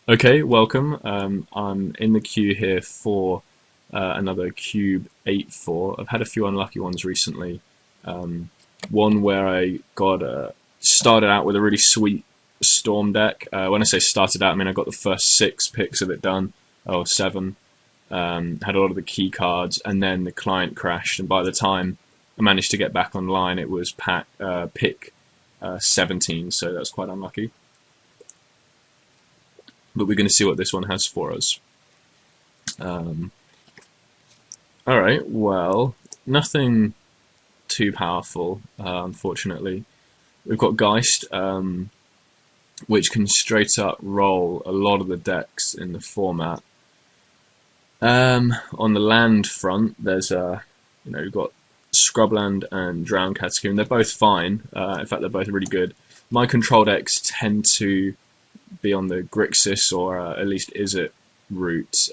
Okay, welcome. I'm in the queue here for another Cube 8-4. I've had a few unlucky ones recently. One where I got started out with a really sweet Storm deck. When I say started out, I mean I got the first 6 picks of it done, or 7. Had a lot of the key cards, and then the client crashed, and by the time I managed to get back online, it was pick 17, so that was quite unlucky. But we're going to see what this one has for us. Alright, well, nothing too powerful, unfortunately. We've got Geist, which can straight up roll a lot of the decks in the format. On the land front, there's we've got Scrubland and Drown Catacomb. They're both fine. In fact, they're both really good. My control decks tend to be on the Grixis or at least Izzet route.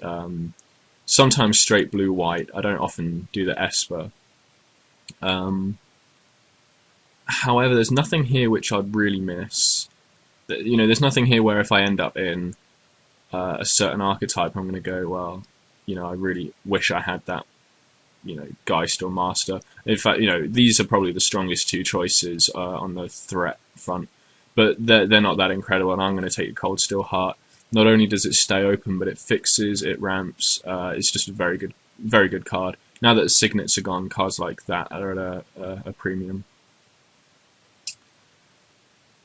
Sometimes straight blue-white. I don't often do the Esper. However, there's nothing here which I'd really miss. There's nothing here where if I end up in a certain archetype, I'm going to go, well, I really wish I had that, Geist or Master. In fact, these are probably the strongest 2 choices on the threat front. But they're not that incredible, and I'm going to take the Cold Steel Heart. Not only does it stay open, but it fixes, it ramps. It's just a very good card. Now that the Signets are gone, cards like that are at a premium.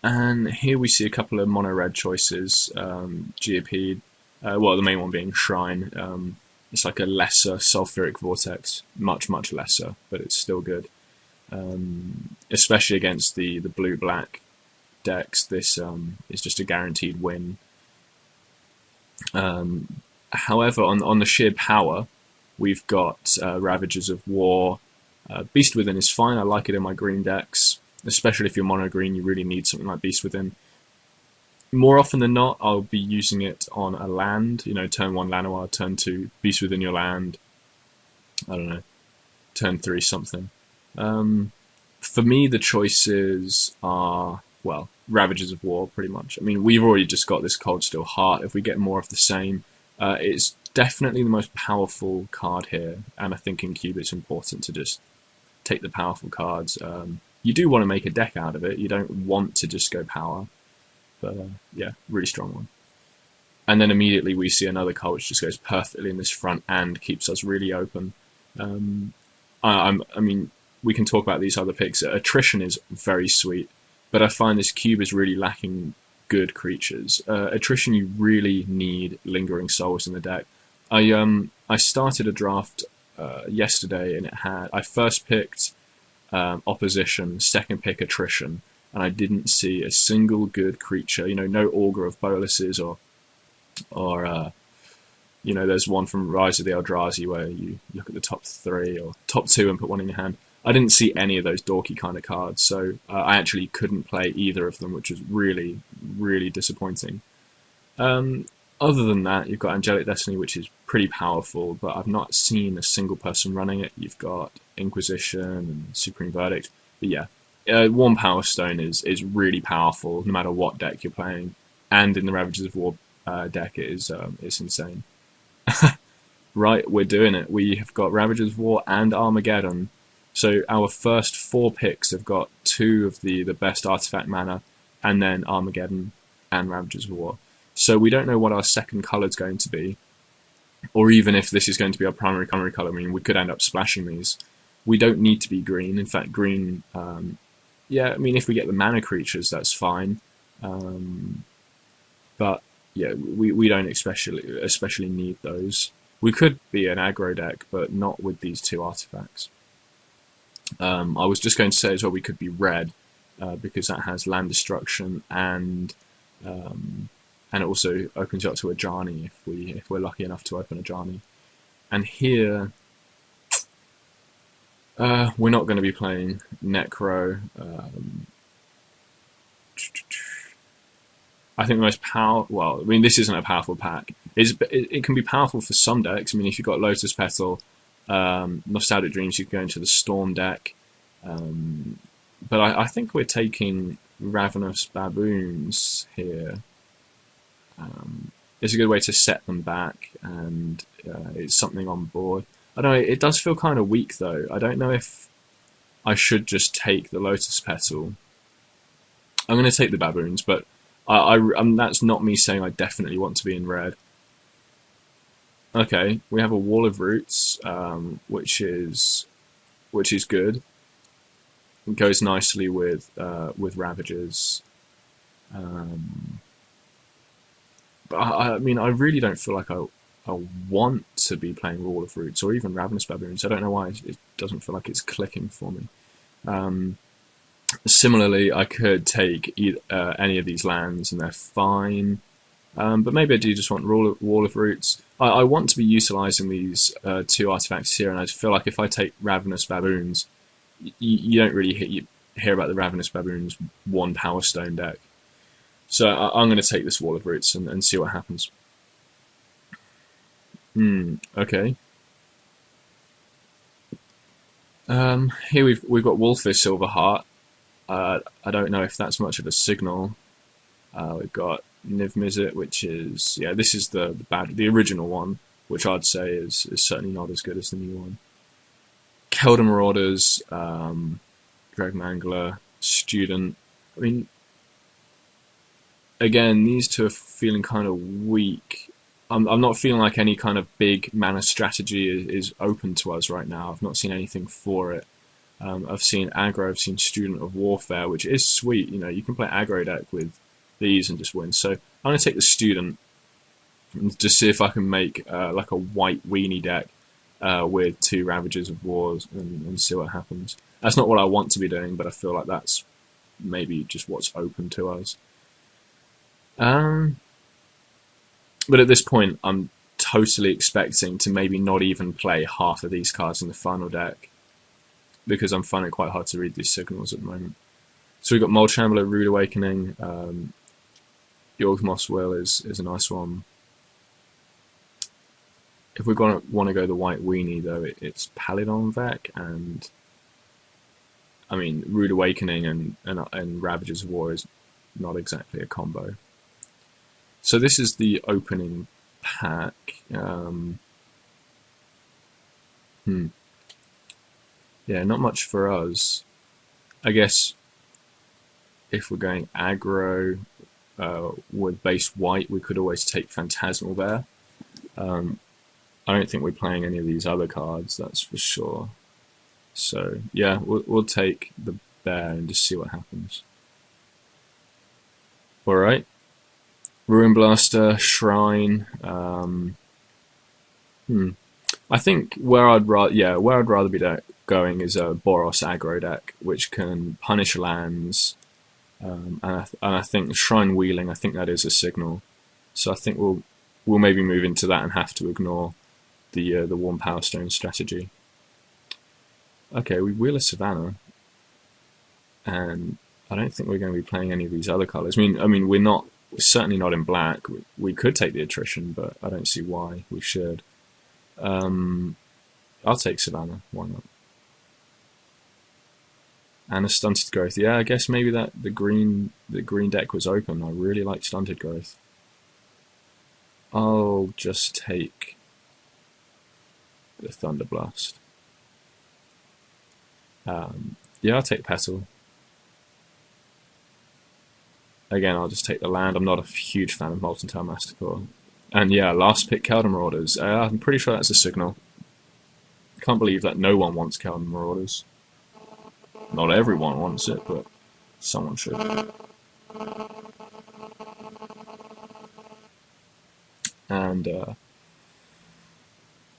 And here we see a couple of mono-red choices. Geopede, well, the main one being Shrine. It's like a lesser Sulfuric Vortex, much lesser, but it's still good. Especially against the blue-black decks, this is just a guaranteed win. However, on the sheer power, we've got Ravagers of War. Beast Within is fine. I like it in my green decks, especially if you're mono green. You really need something like Beast Within. More often than not, I'll be using it on a land. Turn 1 Llanowar, turn 2 Beast Within your land. I don't know, turn 3 something. For me, the choices are, well, Ravagers of War, pretty much. I mean, we've already just got this Cold Steel Heart. If we get more of the same, it's definitely the most powerful card here, and I think in Cube it's important to just take the powerful cards. You do want to make a deck out of it. You don't want to just go power, but yeah, really strong one. And then immediately we see another card which just goes perfectly in this front and keeps us really open. I mean, we can talk about these other picks. Attrition is very sweet, but I find this cube is really lacking good creatures. Attrition, you really need Lingering Souls in the deck. I started a draft yesterday, and I first picked Opposition, second pick Attrition, and I didn't see a single good creature. No Augur of Boluses or there's one from Rise of the Eldrazi where you look at the top 3 or top 2 and put one in your hand. I didn't see any of those dorky kind of cards, so I actually couldn't play either of them, which was really, really disappointing. Other than that, you've got Angelic Destiny, which is pretty powerful, but I've not seen a single person running it. You've got Inquisition and Supreme Verdict, but yeah, Warm Power Stone is really powerful, no matter what deck you're playing, and in the Ravagers of War deck, it's insane. Right, we're doing it. We have got Ravagers of War and Armageddon. So our first 4 picks have got 2 of the best artifact mana, and then Armageddon and Ravagers of War. So we don't know what our second colour is going to be, or even if this is going to be our primary colour. I mean, we could end up splashing these. We don't need to be green. In fact, green, yeah, I mean, if we get the mana creatures, that's fine. But yeah, we don't especially need those. We could be an aggro deck, but not with these 2 artifacts. I was just going to say as well, we could be red because that has land destruction, and it also opens you up to Ajani if we're lucky enough to open Ajani. And here we're not going to be playing Necro. I think the most powerful. Well, I mean, this isn't a powerful pack. It can be powerful for some decks. I mean, if you've got Lotus Petal, Nostalgic Dreams, you can go into the Storm deck. But I think we're taking Ravenous Baboons here. it's a good way to set them back, and it's something on board. I don't know, it does feel kind of weak though. I don't know if I should just take the Lotus Petal. I'm going to take the Baboons, but that's not me saying I definitely want to be in red. Okay, we have a Wall of Roots, which is good. It goes nicely with Ravagers. But I mean, I really don't feel like I want to be playing Wall of Roots or even Ravenous Baboons. I don't know why it doesn't feel like it's clicking for me. Similarly, I could take any of these lands and they're fine. But maybe I do just want Wall of Roots. I want to be utilising these 2 artifacts here, and I feel like if I take Ravenous Baboons, you don't really hear about the Ravenous Baboons 1 Power Stone deck. So I'm going to take this Wall of Roots and see what happens. Okay. Here we've got Wolfish Silverheart. I don't know if that's much of a signal. We've got Niv Mizzet, which is this is the original one, which I'd say is certainly not as good as the new one. Keldar Marauders, Dragmangler, Student. I mean, again, these two are feeling kind of weak. I'm not feeling like any kind of big mana strategy is open to us right now. I've not seen anything for it. I've seen aggro, I've seen Student of Warfare, which is sweet. You know, you can play aggro deck with these and just win. So I'm going to take the Student and just see if I can make like a white weenie deck with 2 Ravagers of Wars and see what happens. That's not what I want to be doing, but I feel like that's maybe just what's open to us. But at this point, I'm totally expecting to maybe not even play half of these cards in the final deck, because I'm finding it quite hard to read these signals at the moment. So we've got Mold Shambler, Rude Awakening, Yawgmoth's Will is a nice one. If we're going to want to go the white weenie, though, it's Palidon Vec, and I mean, Rude Awakening and Ravagers of War is not exactly a combo. So this is the opening pack. Yeah, not much for us. I guess if we're going aggro with base white, we could always take Phantasmal there. I don't think we're playing any of these other cards, that's for sure. So yeah, we'll take the bear and just see what happens. Alright. Ruin Blaster, Shrine. I think where I'd rather be going is a Boros aggro deck, which can punish lands, and I think Shrine Wheeling, I think that is a signal. So I think we'll maybe move into that and have to ignore the Warm Power Stone strategy. Okay, we wheel a Savannah, and I don't think we're going to be playing any of these other colours. I mean, we're certainly not in black. We could take the Attrition, but I don't see why we should. I'll take Savannah. Why not? And a Stunted Growth. Yeah, I guess maybe that the green deck was open. I really like Stunted Growth. I'll just take the Thunderblast. Yeah, I'll take Petal. Again, I'll just take the land. I'm not a huge fan of Molten Tail Masticore. And yeah, last pick, Keldar Marauders. I'm pretty sure that's a signal. Can't believe that no one wants Keldar Marauders. Not everyone wants it, but someone should. And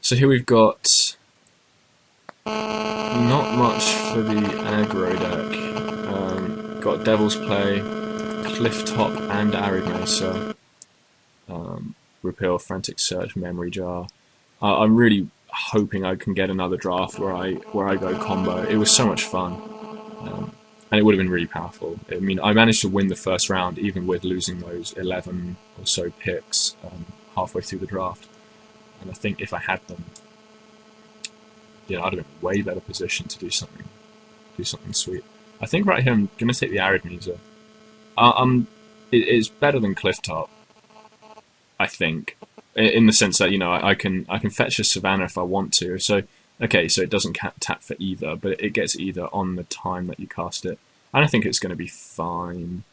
so here we've got not much for the aggro deck. Got Devil's Play, Clifftop, and Arid Mesa. Repeal, Frantic Search, Memory Jar. I'm really hoping I can get another draft where I go combo. It was so much fun, and it would have been really powerful. I mean, I managed to win the first round even with losing those 11 or so picks halfway through the draft. And I think if I had them, I'd have been in a way better position to do something sweet. I think right here I'm gonna take the Arid Mesa. It's better than Clifftop. I think, in the sense that, you know, I can fetch a Savannah if I want to. So okay, so it doesn't tap for either, but it gets either on the time that you cast it, and I think it's going to be fine.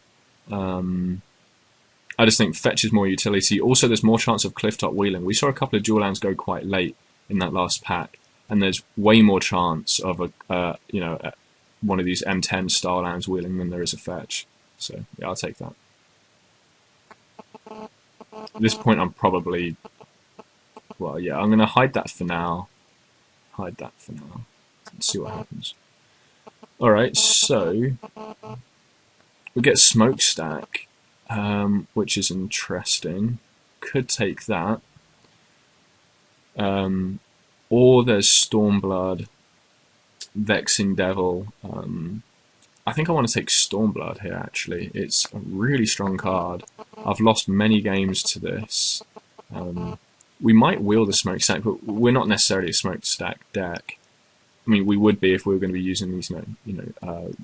I just think fetch is more utility. Also, there's more chance of clifftop wheeling. We saw a couple of dual lands go quite late in that last pack, and there's way more chance of a one of these M10 style lands wheeling than there is a fetch. So yeah, I'll take that. At this point, I'm probably, well, yeah, I'm going to hide that for now. Hide that for now. Let's see what happens. Alright, so we get Smokestack, which is interesting. Could take that. Or there's Stormblood, Vexing Devil. I think I want to take Stormblood here, actually. It's a really strong card. I've lost many games to this. We might wheel the Smokestack, but we're not necessarily a Smokestack deck. I mean, we would be if we were going to be using these,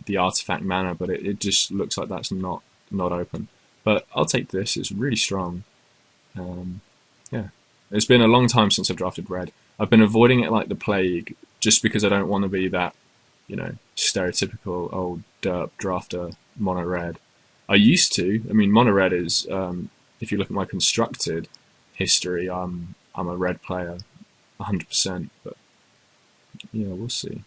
the artifact mana, but it just looks like that's not open. But I'll take this. It's really strong. Yeah, it's been a long time since I've drafted red. I've been avoiding it like the plague, just because I don't want to be that, stereotypical old derp drafter mono red. I used to. I mean, mono red is, if you look at my constructed history, I'm a red player, 100%. But yeah, we'll see.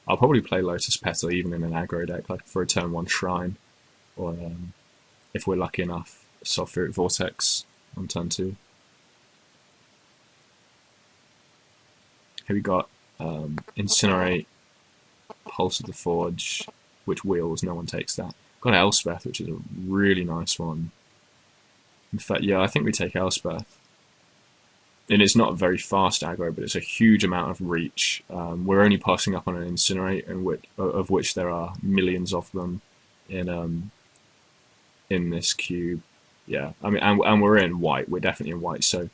I'll probably play Lotus Petal even in an aggro deck, like for a turn 1 Shrine, or if we're lucky enough, Sulfuric Vortex on turn 2. Here we got Incinerate, Pulse of the Forge, which wheels, no one takes that. Got Elspeth, which is a really nice one. In fact, yeah, I think we take Elspeth. And it's not a very fast aggro, but it's a huge amount of reach. We're only passing up on an Incinerate, of which there are millions of them in this cube. Yeah, I mean, and we're in white. We're definitely in white, so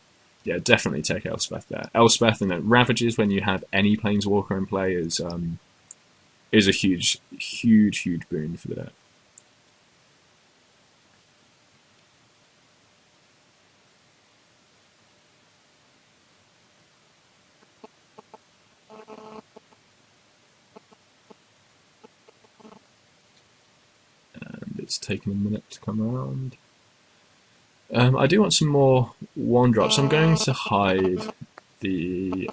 yeah, definitely take Elspeth there. Elspeth and then Ravages when you have any Planeswalker in play is a huge boon for the deck. It's taken a minute to come around. I do want some more 1-drops. I'm going to hide the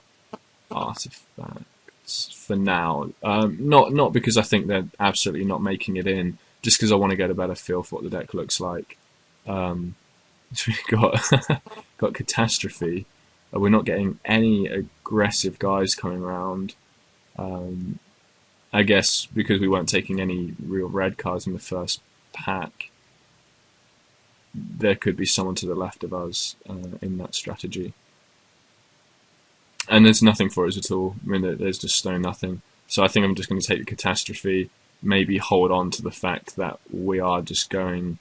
artifacts for now. Not because I think they're absolutely not making it in, just because I want to get a better feel for what the deck looks like. So we've got Catastrophe. We're not getting any aggressive guys coming around. I guess because we weren't taking any real red cards in the first pack, there could be someone to the left of us in that strategy. And there's nothing for us at all. I mean, there's just nothing. So I think I'm just going to take the Catastrophe, maybe hold on to the fact that we are just going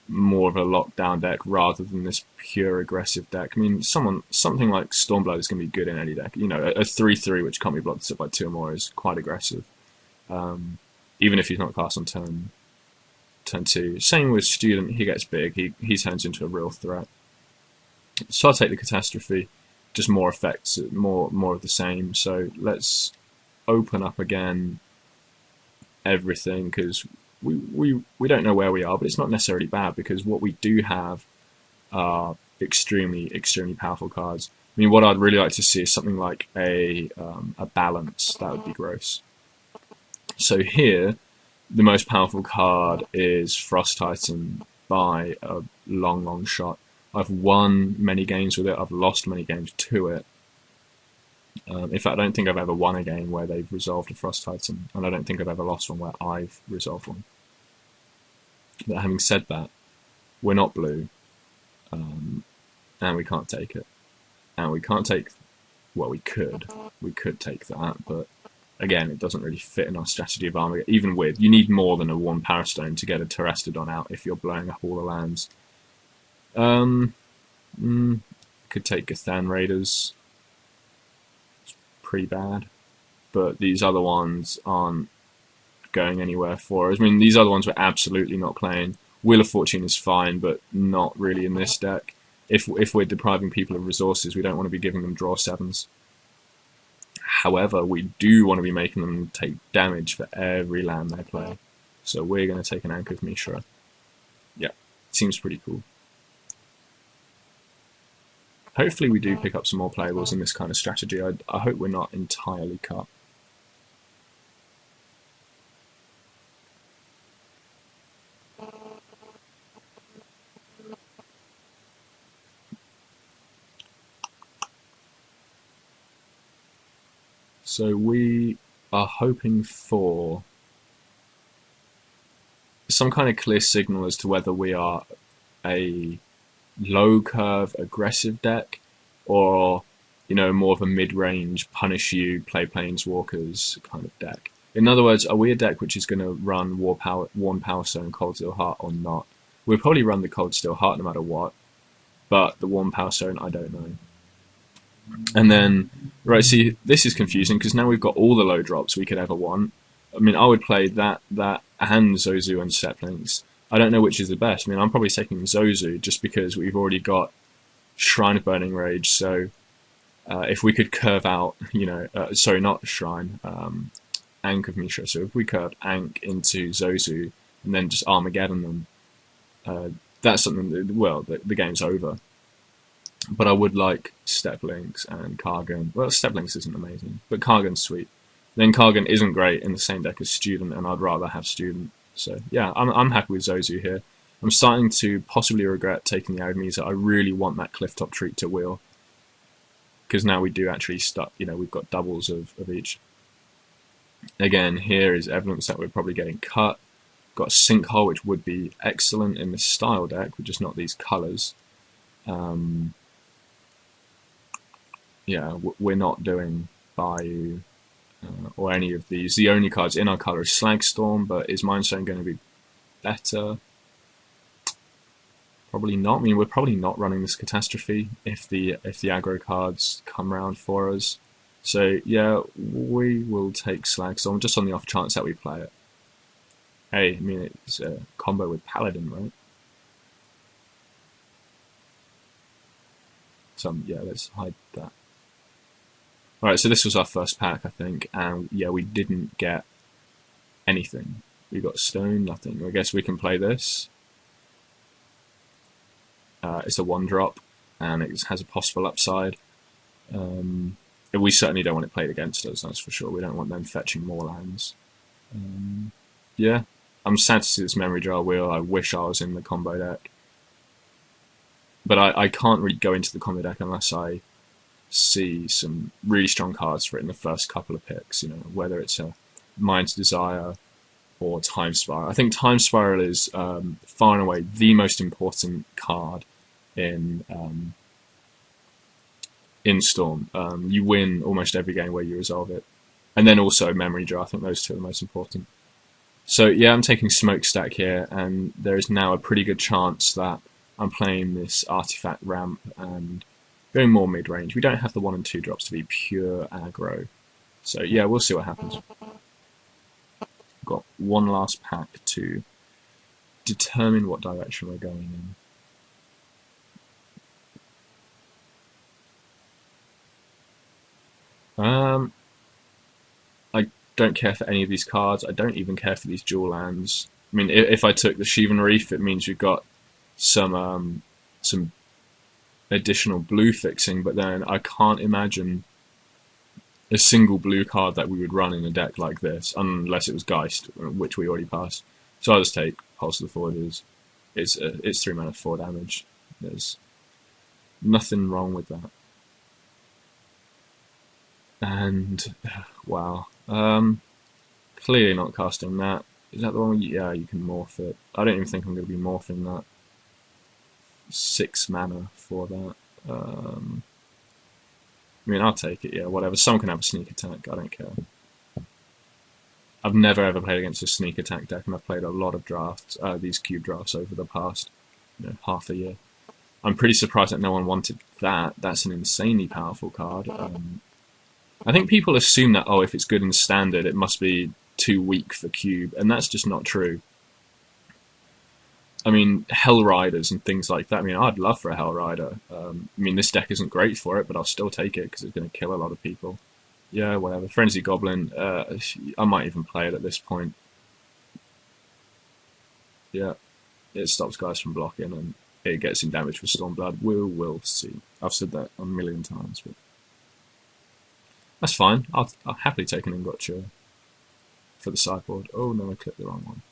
more of a lockdown deck rather than this pure aggressive deck. I mean, something like Stormblood is going to be good in any deck. You know, a 3/3 which can't be blocked by 2 or more is quite aggressive. Even if he's not cast on turn 2. Same with Student, he gets big, he turns into a real threat. So I'll take the Catastrophe, just more effects, more of the same. So let's open up again everything, because we don't know where we are, but it's not necessarily bad, because what we do have are extremely powerful cards. I mean, what I'd really like to see is something like a balance. That would be gross. So here, the most powerful card is Frost Titan by a long shot. I've won many games with it, I've lost many games to it. In fact, I don't think I've ever won a game where they've resolved a Frost Titan, and I don't think I've ever lost one where I've resolved one. But having said that, we're not blue, and we can't take it. And we can't take, well, we could take that, but again, it doesn't really fit in our strategy of armor. Even with, you need more than a 1 Power Stone to get a Terastodon out if you're blowing up all the lands. Could take Gathan Raiders. It's pretty bad. But these other ones aren't going anywhere for us. I mean, these other ones we're absolutely not playing. Wheel of Fortune is fine, but not really in this deck. If we're depriving people of resources, we don't want to be giving them draw 7s. However, we do want to be making them take damage for every land they play. So we're going to take an Ankh of Mishra. Yeah, seems pretty cool. Hopefully we do pick up some more playables in this kind of strategy. I hope we're not entirely cut. So we are hoping for some kind of clear signal as to whether we are a low curve aggressive deck, or more of a mid-range punish you, play planeswalkers kind of deck. In other words, are we a deck which is going to run Worn Power Stone, Cold Steel Heart or not? We'll probably run the Cold Steel Heart no matter what, but the Worn Power Stone, I don't know. And then, right, see, this is confusing because now we've got all the low drops we could ever want. I mean, I would play that and Zozu and Steplings. I don't know which is the best. I mean, I'm probably taking Zozu just because we've already got Shrine of Burning Rage. So if we could curve out, sorry, not Shrine, Ankh of Mishra. So if we curve Ankh into Zozu and then just Armageddon them, that's something that, well, the game's over. But I would like Steplings and Kargan. Well, Steplings isn't amazing, but Kargan's sweet. Then Kargan isn't great in the same deck as Student, and I'd rather have Student. So yeah, I'm happy with Zozu here. I'm starting to possibly regret taking the Aramisa. I really want that Clifftop Treat to wheel, because now we do actually start. We've got doubles of each. Again, here is evidence that we're probably getting cut. Got Sinkhole, which would be excellent in this style deck, but just not these colours. Yeah, we're not doing Bayou or any of these. The only cards in our colour is Slagstorm, but is Mindstone going to be better? Probably not. I mean, we're probably not running this Catastrophe if the aggro cards come round for us. So yeah, we will take Slagstorm just on the off chance that we play it. Hey, I mean, it's a combo with Paladin, right? So yeah, let's hide that. Alright, so this was our first pack, I think, and yeah, we didn't get anything. We got stone, nothing. I guess we can play this. It's a 1-drop, and it has a possible upside. We certainly don't want it played against us, that's for sure. We don't want them fetching more lands. Yeah, I'm sad to see this Memory Jar wheel. I wish I was in the combo deck. But I can't really go into the combo deck unless I see some really strong cards for it in the first couple of picks, whether it's a Mind's Desire or Time Spiral. I think Time Spiral is far and away the most important card in Storm. You win almost every game where you resolve it. And then also Memory Jar, I think those two are the most important. So yeah, I'm taking Smokestack here, and there is now a pretty good chance that I'm playing this Artifact Ramp and going more mid-range. We don't have the 1 and 2 drops to be pure aggro. So yeah, we'll see what happens. Got one last pack to determine what direction we're going in. I don't care for any of these cards. I don't even care for these dual lands. I mean, if I took the Shivan Reef, it means we've got some additional blue fixing, but then I can't imagine a single blue card that we would run in a deck like this, unless it was Geist, which we already passed. So I'll just take Pulse of the Forges. It's 3 mana, 4 damage. There's nothing wrong with that. And wow, clearly not casting that. Is that the one? Yeah, you can morph it. I don't even think I'm going to be morphing that. 6 mana for that. I mean, I'll take it, yeah, whatever. Someone can have a sneak attack, I don't care. I've never ever played against a sneak attack deck, and I've played a lot of drafts, these cube drafts over the past half a year. I'm pretty surprised that no one wanted that. That's an insanely powerful card. I think people assume that, if it's good in standard, it must be too weak for cube, and that's just not true. I mean, Hell Riders and things like that. I mean, I'd love for a Hell Rider. I mean, this deck isn't great for it, but I'll still take it because it's going to kill a lot of people. Yeah, whatever. Frenzy Goblin, I might even play it at this point. Yeah, it stops guys from blocking and it gets in damage for Stormblood. We'll see. I've said that a million times, but that's fine. I'll happily take an Ingotcha for the sideboard. Oh no, I clicked the wrong one.